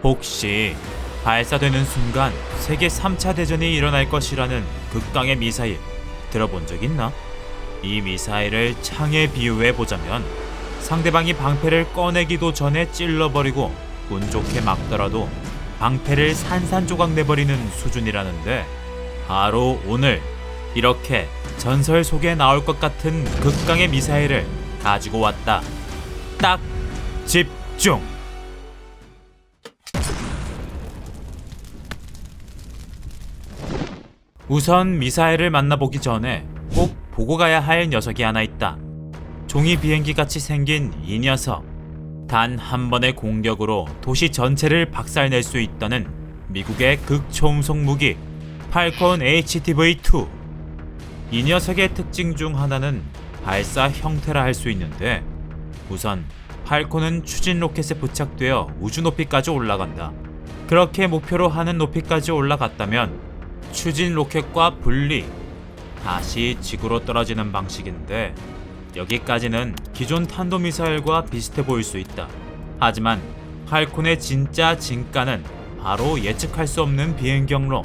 혹시 발사되는 순간 세계 3차 대전이 일어날 것이라는 극강의 미사일 들어본 적 있나? 이 미사일을 창에 비유해 보자면 상대방이 방패를 꺼내기도 전에 찔러버리고 운 좋게 막더라도 방패를 산산조각 내버리는 수준이라는데, 바로 오늘 이렇게 전설 속에 나올 것 같은 극강의 미사일을 가지고 왔다. 딱 집중! 우선 미사일을 만나보기 전에 꼭 보고 가야 할 녀석이 하나 있다. 종이 비행기 같이 생긴 이 녀석. 단 한 번의 공격으로 도시 전체를 박살낼 수 있다는 미국의 극초음속 무기 팔콘 HTV-2. 이 녀석의 특징 중 하나는 발사 형태라 할 수 있는데, 우선 팔콘은 추진 로켓에 부착되어 우주 높이까지 올라간다. 그렇게 목표로 하는 높이까지 올라갔다면 추진 로켓과 분리, 다시 지구로 떨어지는 방식인데, 여기까지는 기존 탄도미사일과 비슷해 보일 수 있다. 하지만 팔콘의 진짜 진가는 바로 예측할 수 없는 비행 경로.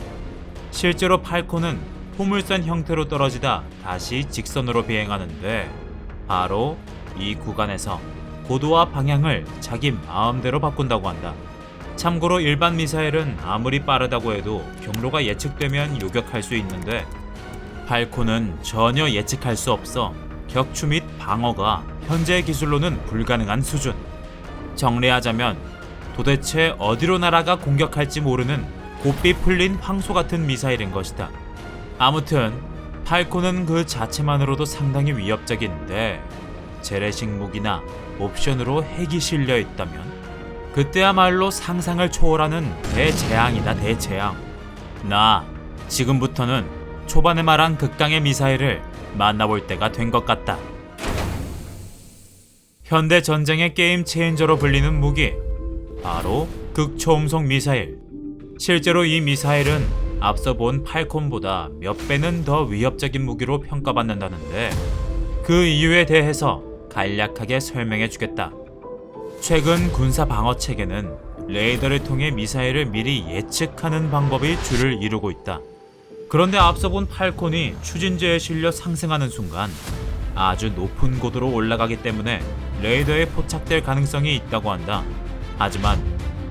실제로 팔콘은 포물선 형태로 떨어지다 다시 직선으로 비행하는데, 바로 이 구간에서 고도와 방향을 자기 마음대로 바꾼다고 한다. 참고로 일반 미사일은 아무리 빠르다고 해도 경로가 예측되면 요격할 수 있는데, 팔콘은 전혀 예측할 수 없어 격추 및 방어가 현재 기술로는 불가능한 수준. 정리하자면 도대체 어디로 날아가 공격할지 모르는 곱비 풀린 황소 같은 미사일인 것이다. 아무튼 팔콘은 그 자체만으로도 상당히 위협적인데, 재래식 무기나 옵션으로 핵이 실려 있다면 그때야말로 상상을 초월하는 대재앙이다, 대재앙. 나 지금부터는 초반에 말한 극강의 미사일을 만나볼 때가 된 것 같다. 현대 전쟁의 게임 체인저로 불리는 무기, 바로 극초음속 미사일. 실제로 이 미사일은 앞서 본 팔콘보다 몇 배는 더 위협적인 무기로 평가받는다는데, 그 이유에 대해서 간략하게 설명해 주겠다. 최근 군사 방어 체계는 레이더를 통해 미사일을 미리 예측하는 방법이 주를 이루고 있다. 그런데 앞서 본 팔콘이 추진제에 실려 상승하는 순간 아주 높은 고도로 올라가기 때문에 레이더에 포착될 가능성이 있다고 한다. 하지만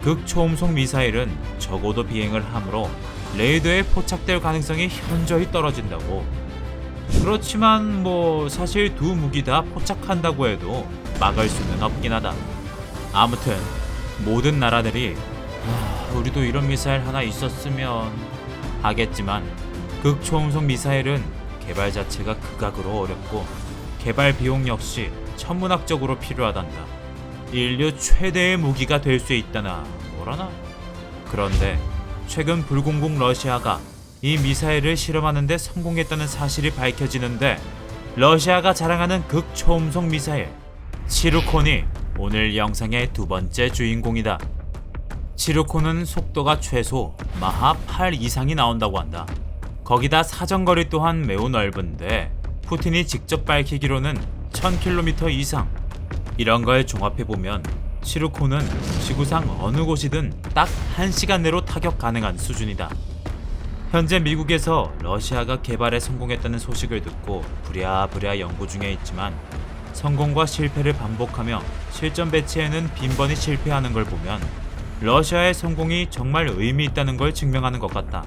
극초음속 미사일은 저고도 비행을 하므로 레이더에 포착될 가능성이 현저히 떨어진다고. 그렇지만 사실 두 무기 다 포착한다고 해도 막을 수는 없긴 하다. 아무튼 모든 나라들이 우리도 이런 미사일 하나 있었으면 하겠지만, 극초음속 미사일은 개발 자체가 극악으로 어렵고 개발 비용 역시 천문학적으로 필요하단다. 인류 최대의 무기가 될 수 있다나 뭐라나. 그런데 최근 불공국 러시아가 이 미사일을 실험하는 데 성공했다는 사실이 밝혀지는데, 러시아가 자랑하는 극초음속 미사일 치르콘이 오늘 영상의 두 번째 주인공이다. 치르콘은 속도가 최소 마하 8 이상이 나온다고 한다. 거기다 사정거리 또한 매우 넓은데, 푸틴이 직접 밝히기로는 1000km 이상. 이런 걸 종합해보면 치르콘은 지구상 어느 곳이든 딱 1시간 내로 타격 가능한 수준이다. 현재 미국에서 러시아가 개발에 성공했다는 소식을 듣고 부랴부랴 연구 중에 있지만, 성공과 실패를 반복하며 실전 배치에는 빈번히 실패하는 걸 보면 러시아의 성공이 정말 의미 있다는 걸 증명하는 것 같다.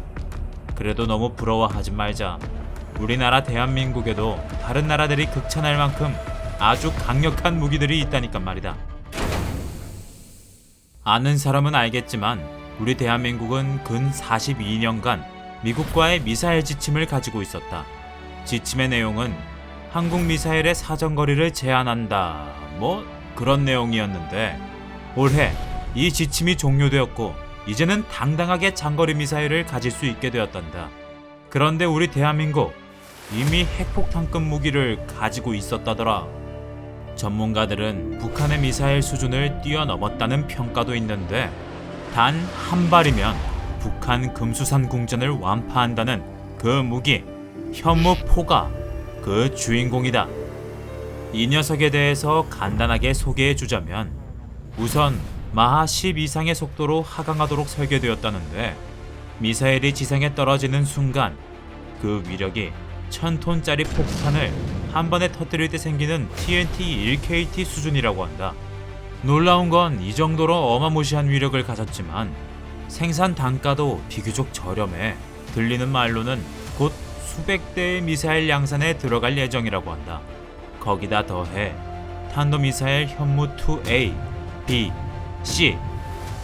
그래도 너무 부러워하지 말자. 우리나라 대한민국에도 다른 나라들이 극찬할 만큼 아주 강력한 무기들이 있다니까 말이다. 아는 사람은 알겠지만 우리 대한민국은 근 42년간 미국과의 미사일 지침을 가지고 있었다. 지침의 내용은 한국 미사일의 사정거리를 제한한다, 그런 내용이었는데, 올해 이 지침이 종료되었고 이제는 당당하게 장거리 미사일을 가질 수 있게 되었단다. 그런데 우리 대한민국 이미 핵폭탄급 무기를 가지고 있었다더라. 전문가들은 북한의 미사일 수준을 뛰어넘었다는 평가도 있는데, 단 한 발이면 북한 금수산 궁전을 완파한다는 그 무기 현무포가 그 주인공이다. 이 녀석에 대해서 간단하게 소개해주자면, 우선 마하 10 이상의 속도로 하강하도록 설계되었다는데 미사일이 지상에 떨어지는 순간 그 위력이 1000톤짜리 폭탄을 한 번에 터뜨릴 때 생기는 TNT 1KT 수준이라고 한다. 놀라운 건 이 정도로 어마무시한 위력을 가졌지만 생산 단가도 비교적 저렴해 들리는 말로는 곧 수백 대의 미사일 양산에 들어갈 예정이라고 한다. 거기다 더해 탄도미사일 현무2A, B, C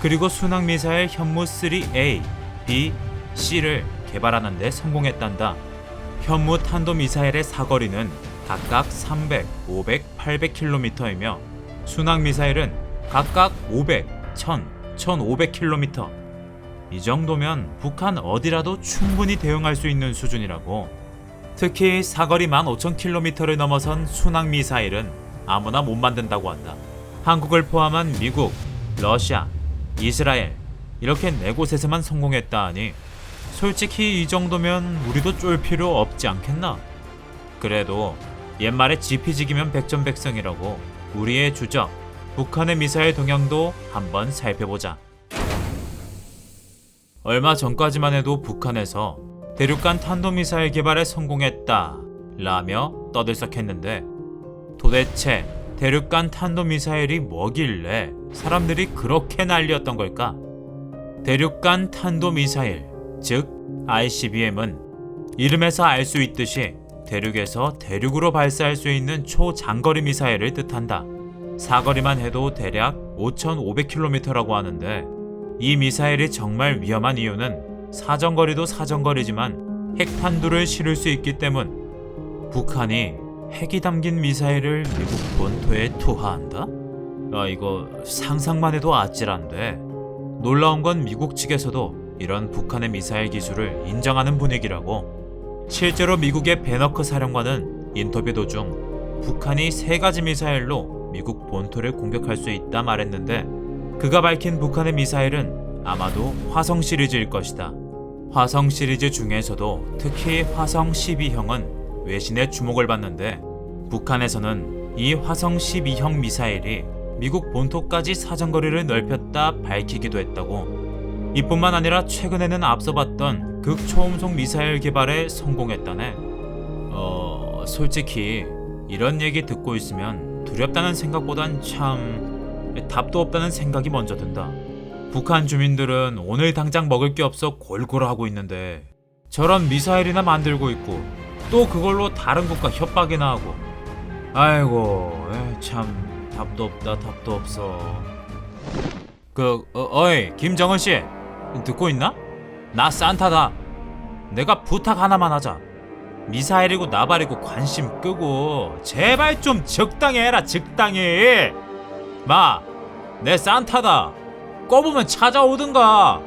그리고 순항미사일 현무3A, B, C를 개발하는 데 성공했단다. 현무 탄도미사일의 사거리는 각각 300, 500, 800km이며 순항미사일은 각각 500, 1000, 1500km. 이 정도면 북한 어디라도 충분히 대응할 수 있는 수준이라고. 특히 사거리 15,000km를 넘어선 순항미사일은 아무나 못 만든다고 한다. 한국을 포함한 미국, 러시아, 이스라엘 이렇게 4곳에서만 성공했다 하니 솔직히 이 정도면 우리도 쫄 필요 없지 않겠나? 그래도 옛말에 지피지기면 백전백승이라고 우리의 주적 북한의 미사일 동향도 한번 살펴보자. 얼마 전까지만 해도 북한에서 대륙간 탄도미사일 개발에 성공했다 라며 떠들썩했는데 도대체 대륙간 탄도미사일이 뭐길래 사람들이 그렇게 난리였던 걸까? 대륙간 탄도미사일, 즉 ICBM은 이름에서 알 수 있듯이 대륙에서 대륙으로 발사할 수 있는 초장거리 미사일을 뜻한다. 사거리만 해도 대략 5,500km라고 하는데 이 미사일이 정말 위험한 이유는 사정거리도 사정거리지만 핵탄두를 실을 수 있기 때문. 북한이 핵이 담긴 미사일을 미국 본토에 투하한다? 이거 상상만 해도 아찔한데 놀라운 건 미국 측에서도 이런 북한의 미사일 기술을 인정하는 분위기라고. 실제로 미국의 베너크 사령관은 인터뷰 도중 북한이 3가지 미사일로 미국 본토를 공격할 수 있다 말했는데 그가 밝힌 북한의 미사일은 아마도 화성 시리즈일 것이다. 화성 시리즈 중에서도 특히 화성 12형은 외신의 주목을 받는데 북한에서는 이 화성 12형 미사일이 미국 본토까지 사정거리를 넓혔다 밝히기도 했다고. 이뿐만 아니라 최근에는 앞서 봤던 극초음속 미사일 개발에 성공했다네. 솔직히 이런 얘기 듣고 있으면 두렵다는 생각보단 참 답도 없다는 생각이 먼저 든다. 북한 주민들은 오늘 당장 먹을 게 없어 골골하고 있는데 저런 미사일이나 만들고 있고 또 그걸로 다른 국가 협박이나 하고. 아이고 참 답도 없다 답도 없어. 어이 김정은씨 듣고 있나? 나 산타다. 내가 부탁 하나만 하자. 미사일이고 나발이고 관심 끄고 제발 좀 적당히 해라. 적당히. 마, 내 산타다. 꼽으면 찾아오든가.